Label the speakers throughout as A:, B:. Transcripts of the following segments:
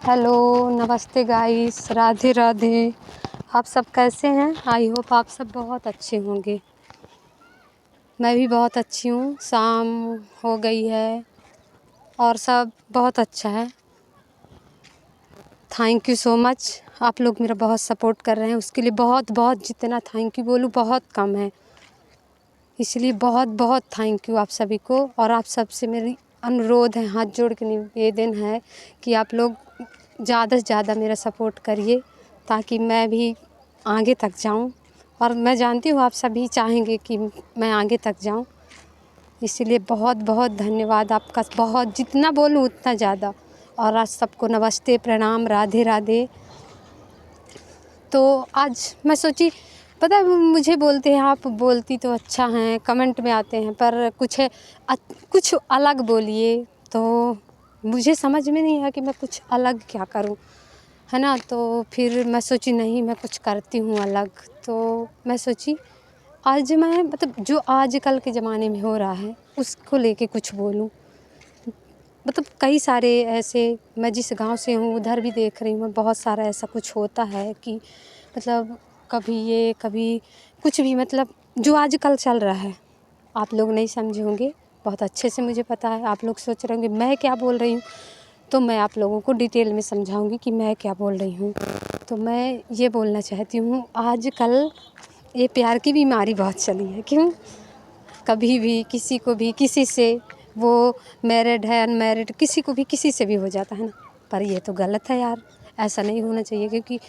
A: Hello, नमस्ते guys, Radhe Radhe. आप सब कैसे हैं? आई होप आप सब बहुत अच्छे होंगे। मैं भी बहुत अच्छी हूँ। शाम हो गई है और सब बहुत अच्छा है। Thank you so much. आप लोग मेरा बहुत सपोर्ट कर रहे हैं, उसके लिए बहुत बहुत जितना थैंक यू बोलूँ बहुत कम है। इसलिए बहुत बहुत थैंक यू आप सभी को। और आप सबसे मेरी अनुरोध है, हाथ जोड़ के निवेदन है कि आप लोग ज़्यादा से ज़्यादा मेरा सपोर्ट करिए ताकि मैं भी आगे तक जाऊं। और मैं जानती हूँ आप सभी चाहेंगे कि मैं आगे तक जाऊं। इसीलिए बहुत बहुत धन्यवाद आपका। बहुत जितना बोलूँ उतना ज़्यादा। और आज सबको नमस्ते, प्रणाम, राधे राधे। तो आज मैं सोची, पता है मुझे बोलते हैं आप बोलती तो अच्छा हैं, कमेंट में आते हैं पर कुछ अलग बोलिए। तो मुझे समझ में नहीं आया कि मैं कुछ अलग क्या करूं, है ना। तो फिर मैं सोची नहीं, मैं कुछ करती हूँ अलग। तो मैं सोची आज मैं मतलब जो आजकल के ज़माने में हो रहा है उसको लेके कुछ बोलूँ। मतलब कई सारे ऐसे, मैं जिस गांव से हूँ उधर भी देख रही हूँ, बहुत सारा ऐसा कुछ होता है कि मतलब कभी ये कभी कुछ भी, मतलब जो आजकल चल रहा है। आप लोग नहीं समझे होंगे, बहुत अच्छे से मुझे पता है। आप लोग सोच रहे होंगे मैं क्या बोल रही हूँ, तो मैं आप लोगों को डिटेल में समझाऊंगी कि मैं क्या बोल रही हूँ। तो मैं ये बोलना चाहती हूँ, आजकल ये प्यार की बीमारी बहुत चली है। क्यों? कभी भी किसी को भी किसी से, वो मैरिड है अनमैरिड, किसी को भी किसी से भी हो जाता है ना। पर ये तो गलत है यार, ऐसा नहीं होना चाहिए। क्योंकि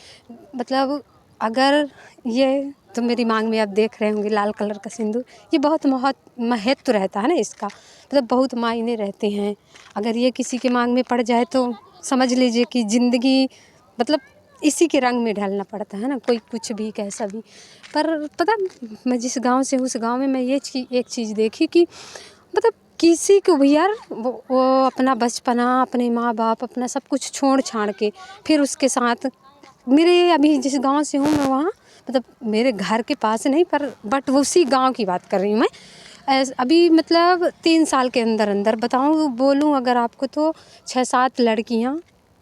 A: मतलब अगर ये तो मेरी मांग में आप देख रहे होंगे लाल कलर का सिंदूर, ये बहुत महत्व रहता है ना इसका, मतलब बहुत मायने रहते हैं। अगर ये किसी के मांग में पड़ जाए तो समझ लीजिए कि ज़िंदगी मतलब इसी के रंग में ढलना पड़ता है ना, कोई कुछ भी कैसा भी। पर पता, मैं जिस गांव से हूँ उस गांव में मैं ये एक चीज़ देखी कि मतलब किसी को भी यार वो अपना बचपना, अपने माँ बाप, अपना सब कुछ छोड़ छाड़ के फिर उसके साथ, मेरे अभी जिस गांव से हूँ मैं वहाँ, मतलब मेरे घर के पास नहीं पर बट वो उसी गांव की बात कर रही हूँ मैं। अभी मतलब 3 साल के अंदर अंदर बताऊँ बोलूँ अगर आपको तो 6-7 लड़कियाँ,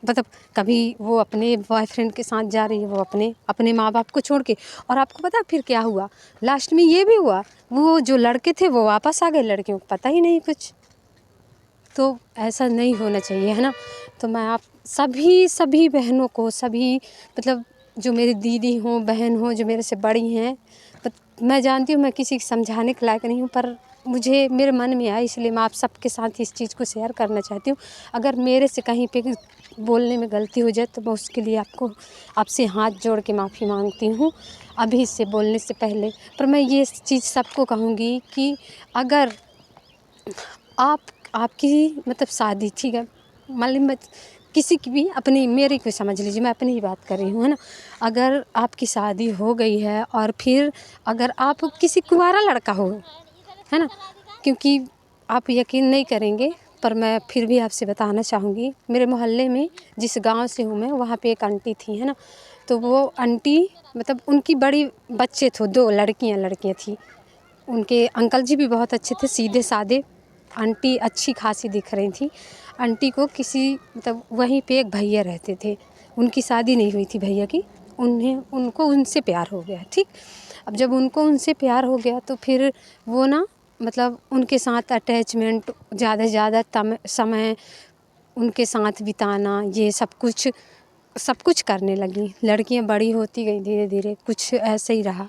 A: मतलब कभी वो अपने बॉयफ्रेंड के साथ जा रही है, वो अपने अपने माँ बाप को छोड़ के। और आपको पता फिर क्या हुआ? लास्ट में ये भी हुआ, वो जो लड़के थे वो वापस आ गए, लड़कियों को पता ही नहीं कुछ। तो ऐसा नहीं होना चाहिए, है ना। तो मैं आप सभी बहनों को, सभी मतलब जो मेरी दीदी हों, बहन हों, जो मेरे से बड़ी हैं, मैं जानती हूँ मैं किसी को समझाने के लायक नहीं हूँ, पर मुझे मेरे मन में आया इसलिए मैं आप सबके साथ इस चीज़ को शेयर करना चाहती हूँ। अगर मेरे से कहीं पे बोलने में गलती हो जाए तो मैं उसके लिए आपसे हाथ जोड़ के माफ़ी मांगती हूँ अभी से बोलने से पहले। पर मैं ये चीज़ सबको कहूँगी कि अगर आपकी मतलब शादी, ठीक है, मान ली मत किसी की भी, अपनी मेरी को समझ लीजिए, मैं अपनी ही बात कर रही हूँ, है ना। अगर आपकी शादी हो गई है और फिर अगर आप किसी कुंवारा लड़का हो, है ना, क्योंकि आप यकीन नहीं करेंगे पर मैं फिर भी आपसे बताना चाहूँगी, मेरे मोहल्ले में जिस गांव से हूँ मैं, वहाँ पे एक आंटी थी, है ना। तो वो आंटी मतलब उनकी बड़ी बच्चे थे, 2 लड़कियाँ थी। उनके अंकल जी भी बहुत अच्छे थे, सीधे साधे। आंटी अच्छी खासी दिख रही थी। आंटी को किसी मतलब वहीं पे एक भैया रहते थे, उनकी शादी नहीं हुई थी भैया की, उनको उनसे प्यार हो गया, ठीक। अब जब उनको उनसे प्यार हो गया तो फिर वो ना मतलब उनके साथ अटैचमेंट, ज़्यादा से ज़्यादा समय उनके साथ बिताना, ये सब कुछ करने लगी। लड़कियां बड़ी होती गई धीरे धीरे, कुछ ऐसे ही रहा।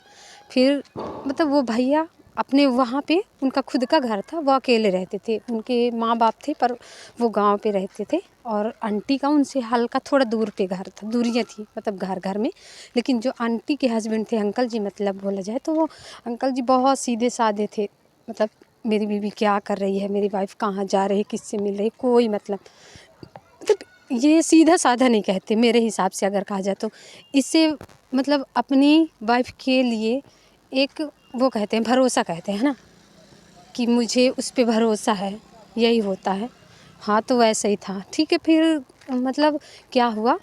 A: फिर मतलब वो भैया अपने वहाँ पे, उनका खुद का घर था, वो अकेले रहते थे, उनके माँ बाप थे पर वो गांव पे रहते थे। और आंटी का उनसे हल्का थोड़ा दूर पे घर था, दूरियाँ थी मतलब घर घर में। लेकिन जो आंटी के हस्बैंड थे, अंकल जी मतलब बोला जाए तो, वो अंकल जी बहुत सीधे साधे थे। मतलब मेरी बीवी क्या कर रही है, मेरी वाइफ कहाँ जा रही है, किससे मिल रही है, कोई मतलब ये सीधा साधा नहीं कहते मेरे हिसाब से अगर कहा जाए तो। इससे मतलब अपनी वाइफ के लिए एक वो कहते हैं, भरोसा कहते हैं ना, कि मुझे उस पे भरोसा है, यही होता है। हाँ तो वैसा ही था, ठीक है। फिर मतलब क्या हुआ,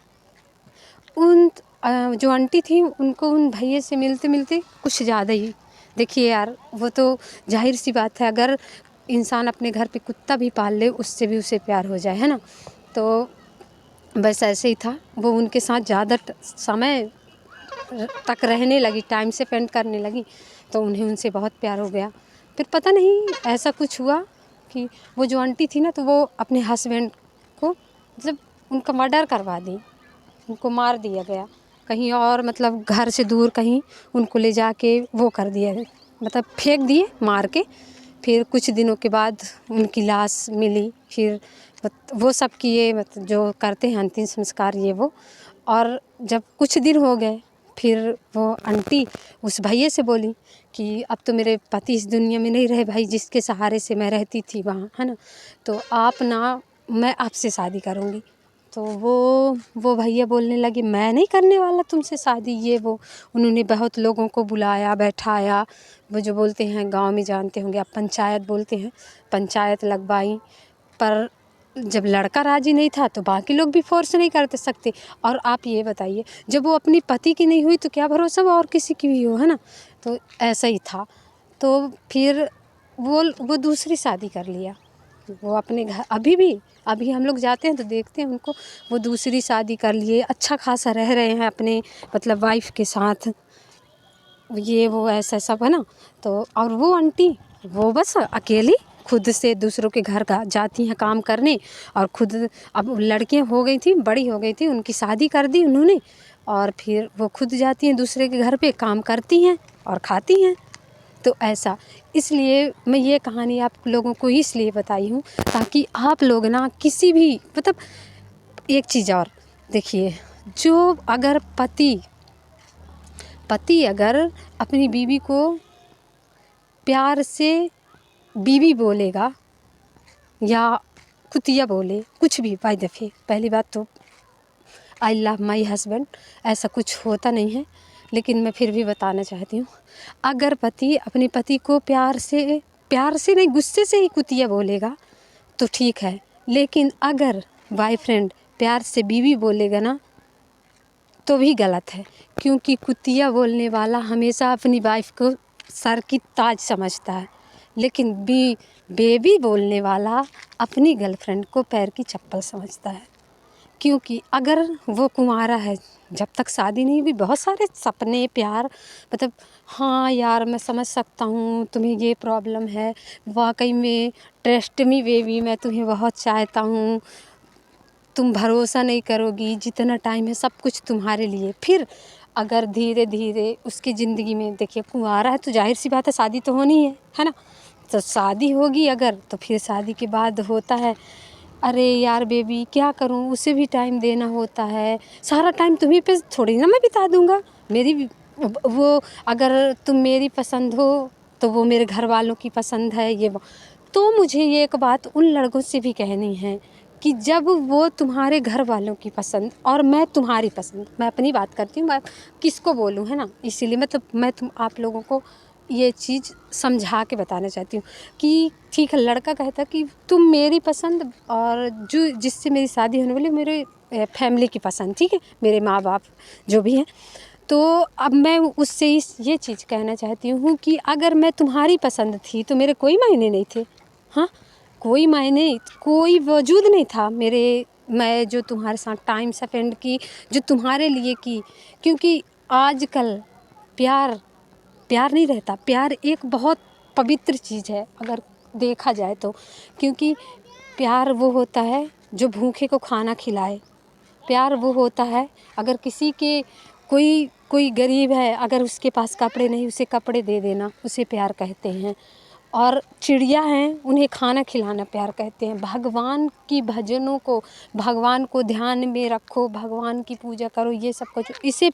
A: जो आंटी थी उनको उन भैया से मिलते मिलते कुछ ज़्यादा ही, देखिए यार वो तो जाहिर सी बात है, अगर इंसान अपने घर पे कुत्ता भी पाल ले उससे भी उसे प्यार हो जाए, है ना। तो बस ऐसे ही था। वो उनके साथ ज़्यादा समय तक रहने लगी, टाइम स्पेंड करने लगी, तो उन्हें उनसे बहुत प्यार हो गया। फिर पता नहीं ऐसा कुछ हुआ कि वो जो आंटी थी ना, तो वो अपने हस्बैंड को मतलब उनका मर्डर करवा दी, उनको मार दिया गया कहीं और, मतलब घर से दूर कहीं उनको ले जाके वो कर दिया, मतलब फेंक दिए मार के। फिर कुछ दिनों के बाद उनकी लाश मिली। फिर वो सब किए, मतलब जो करते हैं अंतिम संस्कार ये वो। और जब कुछ दिन हो गए, फिर वो आंटी उस भैया से बोली कि अब तो मेरे पति इस दुनिया में नहीं रहे भाई, जिसके सहारे से मैं रहती थी वहाँ, है ना, तो आप ना, मैं आपसे शादी करूँगी। तो वो भैया बोलने लगे मैं नहीं करने वाला तुमसे शादी, ये वो। उन्होंने बहुत लोगों को बुलाया, बैठाया, वो जो बोलते हैं गांव में जानते होंगे आप, पंचायत बोलते हैं, पंचायत लगवाई। पर जब लड़का राजी नहीं था तो बाकी लोग भी फोर्स नहीं करते सकते। और आप ये बताइए, जब वो अपनी पति की नहीं हुई तो क्या भरोसा वो और किसी की भी हो, है ना। तो ऐसा ही था। तो फिर वो दूसरी शादी कर लिया। वो अपने घर अभी हम लोग जाते हैं तो देखते हैं उनको, वो दूसरी शादी कर लिए, अच्छा खासा रह रहे हैं अपने मतलब वाइफ के साथ, ये वो ऐसा सब, है ना। तो और वो आंटी वो बस अकेली खुद से दूसरों के घर का जाती हैं काम करने, और खुद अब लड़कियां हो गई थी, बड़ी हो गई थी, उनकी शादी कर दी उन्होंने, और फिर वो खुद जाती हैं दूसरे के घर पे काम करती हैं और खाती हैं। तो ऐसा, इसलिए मैं ये कहानी आप लोगों को इसलिए बताई हूँ ताकि आप लोग ना किसी भी मतलब, एक चीज़ और देखिए, जो अगर पति अगर अपनी बीवी को प्यार से बीवी बोलेगा या कुतिया बोले, कुछ भी, बाय दफ़े पहली बात तो आई लव माई हस्बैंड ऐसा कुछ होता नहीं है, लेकिन मैं फिर भी बताना चाहती हूँ, अगर पति अपने पति को प्यार से नहीं, गुस्से से ही कुतिया बोलेगा तो ठीक है, लेकिन अगर बॉयफ्रेंड प्यार से बीवी बोलेगा ना तो भी गलत है। क्योंकि कुतिया बोलने वाला हमेशा अपनी वाइफ को सर की ताज समझता है, लेकिन बेबी बोलने वाला अपनी गर्लफ्रेंड को पैर की चप्पल समझता है। क्योंकि अगर वो कुंवारा है, जब तक शादी नहीं हुई, बहुत सारे सपने, प्यार, मतलब हाँ यार मैं समझ सकता हूँ तुम्हें ये प्रॉब्लम है, वाकई में ट्रस्ट मी बेबी, मैं तुम्हें बहुत चाहता हूँ, तुम भरोसा नहीं करोगी, जितना टाइम है सब कुछ तुम्हारे लिए। फिर अगर धीरे धीरे उसकी ज़िंदगी में, देखिए कुंवारा है तो जाहिर सी बात है शादी तो होनी है ना। तो शादी होगी अगर, तो फिर शादी के बाद होता है, अरे यार बेबी क्या करूं, उसे भी टाइम देना होता है, सारा टाइम तुम्हीं पे थोड़ी ना मैं बिता दूंगा। वो अगर तुम मेरी पसंद हो तो वो मेरे घर वालों की पसंद है, ये वो। तो मुझे ये एक बात उन लड़कों से भी कहनी है कि जब वो तुम्हारे घर वालों की पसंद और मैं तुम्हारी पसंद, मैं अपनी बात करती हूँ, मैं किसको बोलूँ, है ना। इसीलिए मतलब मैं आप लोगों को ये चीज़ समझा के बताना चाहती हूँ कि ठीक है, लड़का कहता कि तुम मेरी पसंद और जो जिससे मेरी शादी होने वाली मेरे फैमिली की पसंद, ठीक है, मेरे माँ बाप जो भी हैं। तो अब मैं उससे ये चीज़ कहना चाहती हूँ कि अगर मैं तुम्हारी पसंद थी तो मेरे कोई मायने नहीं थे, हाँ, कोई मायने, कोई वजूद नहीं था मेरे, मैं जो तुम्हारे साथ टाइम स्पेंड की, जो तुम्हारे लिए की। क्योंकि आजकल प्यार प्यार नहीं रहता, प्यार एक बहुत पवित्र चीज़ है अगर देखा जाए तो। क्योंकि प्यार वो होता है जो भूखे को खाना खिलाए, प्यार वो होता है अगर किसी के कोई गरीब है, अगर उसके पास कपड़े नहीं उसे कपड़े दे देना, उसे प्यार कहते हैं। और चिड़िया हैं उन्हें खाना खिलाना प्यार कहते हैं। भगवान की भजनों को, भगवान को ध्यान में रखो, भगवान की पूजा करो, ये सब कुछ इसे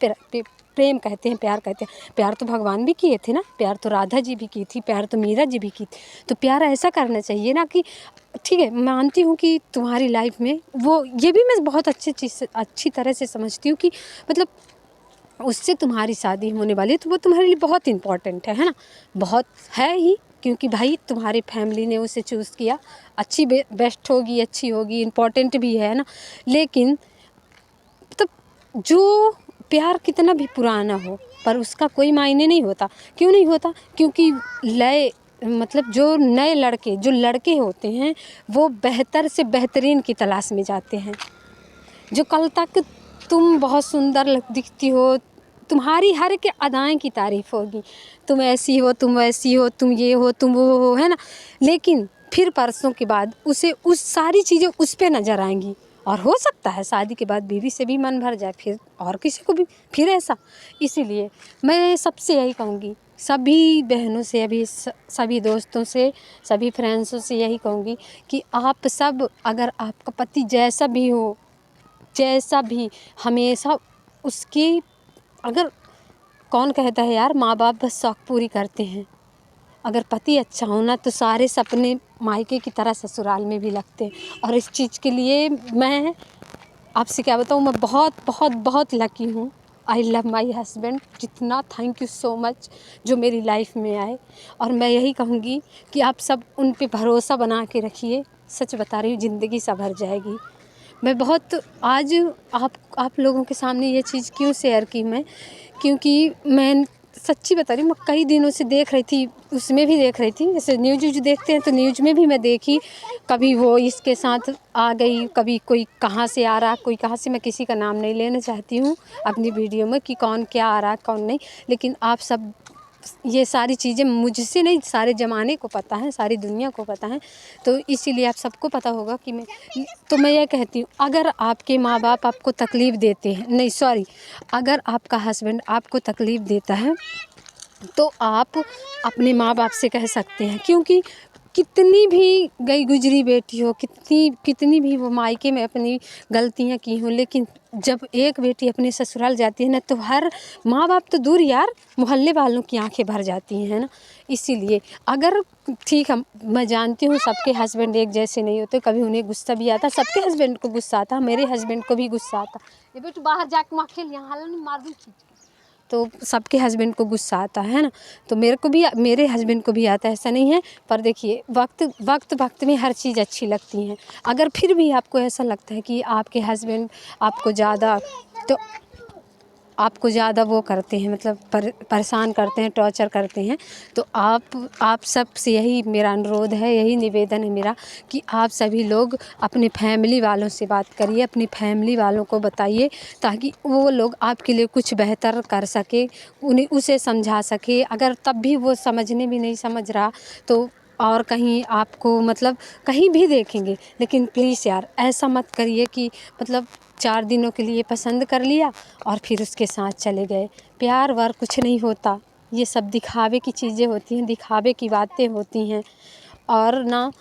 A: प्रेम कहते हैं, प्यार कहते हैं। प्यार तो भगवान भी किए थे ना, प्यार तो राधा जी भी की थी, प्यार तो मीरा जी भी की थी। तो प्यार ऐसा करना चाहिए ना कि ठीक है, मानती हूँ कि तुम्हारी लाइफ में वो, ये भी मैं बहुत अच्छी तरह से समझती हूँ कि मतलब उससे तुम्हारी शादी होने वाली है तो वो तुम्हारे लिए बहुत इम्पॉर्टेंट है ना, बहुत है ही। क्योंकि भाई तुम्हारी फैमिली ने उसे चूज़ किया, अच्छी बेस्ट होगी, अच्छी होगी, इम्पॉर्टेंट भी है ना। लेकिन मतलब जो प्यार कितना भी पुराना हो पर उसका कोई मायने नहीं होता। क्यों नहीं होता? क्योंकि मतलब जो नए लड़के होते हैं वो बेहतर से बेहतरीन की तलाश में जाते हैं। जो कल तक तुम बहुत सुंदर दिखती हो, तुम्हारी हर एक अदाएं की तारीफ़ होगी, तुम ऐसी हो, तुम वैसी हो, तुम ये हो, तुम वो हो, है ना। लेकिन फिर परसों के बाद उसे उस सारी चीज़ें उस पे नज़र आएंगी, और हो सकता है शादी के बाद बीवी से भी मन भर जाए, फिर और किसी को भी फिर ऐसा। इसीलिए मैं सबसे यही कहूँगी, सभी बहनों से, अभी सभी दोस्तों से, सभी फ्रेंड्सों से यही कहूँगी कि आप सब, अगर आपका पति जैसा भी हो, जैसा भी, हमेशा उसकी, अगर कौन कहता है यार, माँ बाप बस शौक़ पूरी करते हैं। अगर पति अच्छा होना तो सारे सपने मायके की तरह ससुराल में भी लगते हैं। और इस चीज़ के लिए मैं आपसे क्या बताऊँ, मैं बहुत बहुत बहुत लकी हूँ। आई लव माई हस्बैंड जितना, थैंक यू सो मच, जो मेरी लाइफ में आए। और मैं यही कहूँगी कि आप सब उन पे भरोसा बना के रखिए। सच बता रही हूँ, ज़िंदगी संवर जाएगी। मैं बहुत आज आप लोगों के सामने ये चीज़ क्यों शेयर की मैं, क्योंकि मैं सच्ची बता रही हूँ, मैं कई दिनों से देख रही थी, उसमें भी देख रही थी, जैसे न्यूज़ देखते हैं तो न्यूज़ में भी मैं देखी, कभी वो इसके साथ आ गई, कभी कोई कहाँ से आ रहा, कोई कहाँ से। मैं किसी का नाम नहीं लेना चाहती हूँ अपनी वीडियो में कि कौन क्या आ रहा कौन नहीं, लेकिन आप सब ये सारी चीज़ें मुझसे नहीं, सारे ज़माने को पता है, सारी दुनिया को पता है। तो इसीलिए आप सबको पता होगा कि मैं ये कहती हूँ, अगर आपके माँ बाप आपको तकलीफ़ देते हैं, नहीं सॉरी, अगर आपका हस्बैंड आपको तकलीफ़ देता है तो आप अपने माँ बाप से कह सकते हैं, क्योंकि कितनी भी गई गुजरी बेटी हो, कितनी भी वो मायके में अपनी गलतियाँ की हों, लेकिन जब एक बेटी अपने ससुराल जाती है ना, तो हर माँ बाप तो दूर यार, मोहल्ले वालों की आंखें भर जाती हैं ना। इसीलिए अगर ठीक है, मैं जानती हूँ सबके हस्बैंड एक जैसे नहीं होते, कभी उन्हें गुस्सा भी आता, सबके हस्बैंड को गुस्सा आता, मेरे हस्बैंड को भी गुस्सा आता। ये बेटू बाहर जाके वहाँ खेल, यहाँ हाल नहीं मार दूँ खींच के। तो सबके हस्बैंड को गुस्सा आता है ना, तो मेरे को भी, मेरे हस्बैंड को भी आता है, ऐसा नहीं है। पर देखिए, वक्त में हर चीज़ अच्छी लगती है। अगर फिर भी आपको ऐसा लगता है कि आपके हस्बैंड आपको ज़्यादा वो करते हैं, मतलब परेशान करते हैं, टॉर्चर करते हैं, तो आप सब से यही मेरा अनुरोध है, यही निवेदन है मेरा कि आप सभी लोग अपने फैमिली वालों से बात करिए, अपनी फैमिली वालों को बताइए, ताकि वो लोग आपके लिए कुछ बेहतर कर सके, उसे समझा सके। अगर तब भी वो समझने भी नहीं समझ रहा तो और कहीं आपको, मतलब कहीं भी देखेंगे, लेकिन प्लीज़ यार ऐसा मत करिए कि मतलब 4 दिनों के लिए पसंद कर लिया और फिर उसके साथ चले गए। प्यार वार कुछ नहीं होता, ये सब दिखावे की चीज़ें होती हैं, दिखावे की बातें होती हैं। और ना,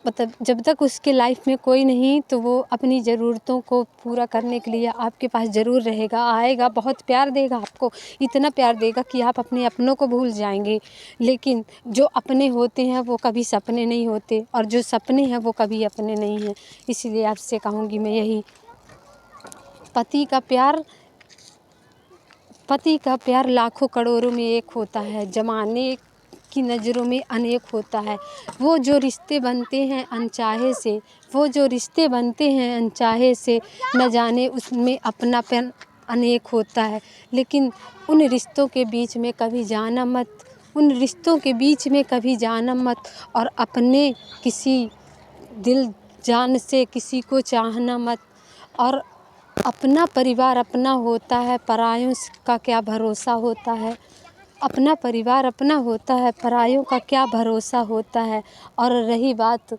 A: मतलब जब तक उसके लाइफ में कोई नहीं, तो वो अपनी ज़रूरतों को पूरा करने के लिए आपके पास ज़रूर रहेगा, आएगा, बहुत प्यार देगा आपको, इतना प्यार देगा कि आप अपने अपनों को भूल जाएंगे। लेकिन जो अपने होते हैं वो कभी सपने नहीं होते, और जो सपने हैं वो कभी अपने नहीं हैं। इसीलिए आपसे कहूँगी मैं यही, पति का प्यार लाखों करोड़ों में एक होता है, ज़माने की नज़रों में अनेक होता है। वो जो रिश्ते बनते हैं अनचाहे से, न जाने उसमें अपनापन अनेक होता है। लेकिन उन रिश्तों के बीच में कभी जाना मत, और अपने किसी दिल जान से किसी को चाहना मत। और अपना परिवार अपना होता है, परायों का क्या भरोसा होता है। अपना परिवार अपना होता है, परायों का क्या भरोसा होता है। और रही बात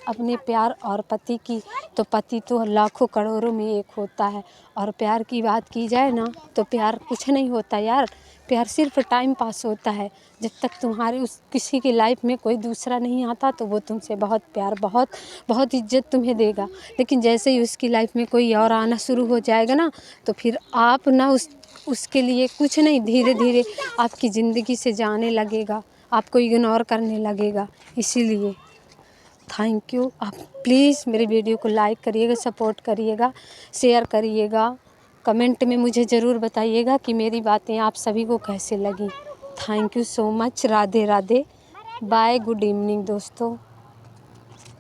A: अपने प्यार और पति की, तो पति तो लाखों करोड़ों में एक होता है। और प्यार की बात की जाए ना, तो प्यार कुछ नहीं होता यार, प्यार सिर्फ टाइम पास होता है। जब तक तुम्हारी किसी की लाइफ में कोई दूसरा नहीं आता, तो वो तुमसे बहुत प्यार, बहुत बहुत इज्जत तुम्हें देगा। लेकिन जैसे ही उसकी लाइफ में कोई और आना शुरू हो जाएगा ना, तो फिर आप ना उसके लिए कुछ नहीं, धीरे धीरे आपकी ज़िंदगी से जाने लगेगा, आपको इग्नोर करने लगेगा। इसीलिए थैंक यू। आप प्लीज़ मेरे वीडियो को लाइक करिएगा, सपोर्ट करिएगा, शेयर करिएगा, कमेंट में मुझे ज़रूर बताइएगा कि मेरी बातें आप सभी को कैसे लगी। Thank you so much. Radhe Radhe, bye, good evening दोस्तों।